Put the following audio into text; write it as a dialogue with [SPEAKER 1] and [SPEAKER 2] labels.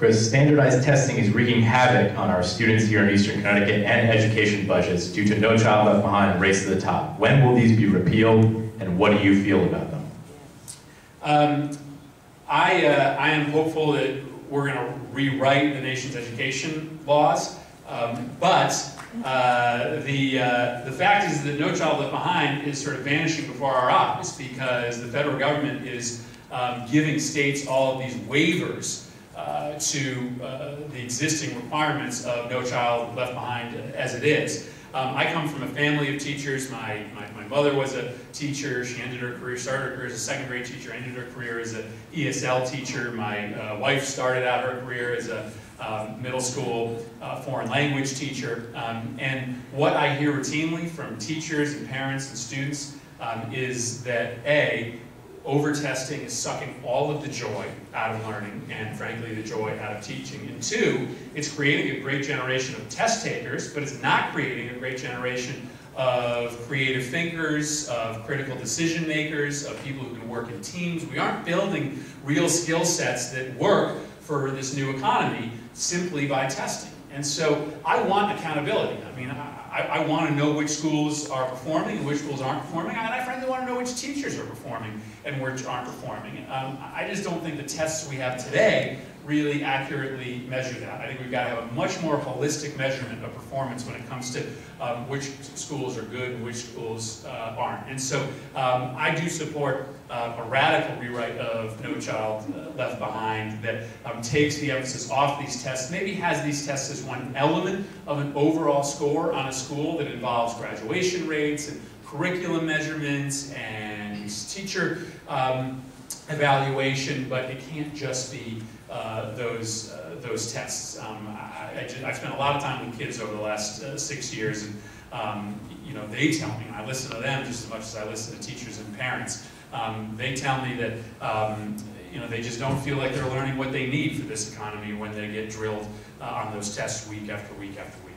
[SPEAKER 1] Chris, standardized testing is wreaking havoc on our students here in Eastern Connecticut and education budgets due to No Child Left Behind and Race to the Top. When will these be repealed, and what do you feel about them?
[SPEAKER 2] I am hopeful that we're going to rewrite the nation's education laws, but the fact is that No Child Left Behind is sort of vanishing before our eyes because the federal government is giving states all of these waivers to the existing requirements of No Child Left Behind as it is. I come from a family of teachers. My mother was a teacher. She ended her career, started her career as a second grade teacher, ended her career as an ESL teacher. My wife started out her career as a middle school foreign language teacher. And what I hear routinely from teachers and parents and students is that A, over-testing is sucking all of the joy out of learning and, frankly, the joy out of teaching. And two, it's creating a great generation of test takers, but it's not creating a great generation of creative thinkers, of critical decision makers, of people who can work in teams. We aren't building real skill sets that work for this new economy simply by testing. And so I want accountability. I mean, I want to know which schools are performing and which schools aren't performing, and I frankly want to know which teachers are performing and which aren't performing. I just don't think the tests we have today really accurately measure that. I think we've got to have a much more holistic measurement of performance when it comes to which schools are good and which schools aren't. And so I do support a radical rewrite of No Child Left Behind that takes the emphasis off these tests, maybe has these tests as one element of an overall score on a school that involves graduation rates and curriculum measurements and teacher evaluation, but it can't just be those tests. I've spent a lot of time with kids over the last 6 years, and you know, they tell me, and I listen to them just as much as I listen to teachers and parents. They tell me that you know, they just don't feel like they're learning what they need for this economy when they get drilled on those tests week after week after week.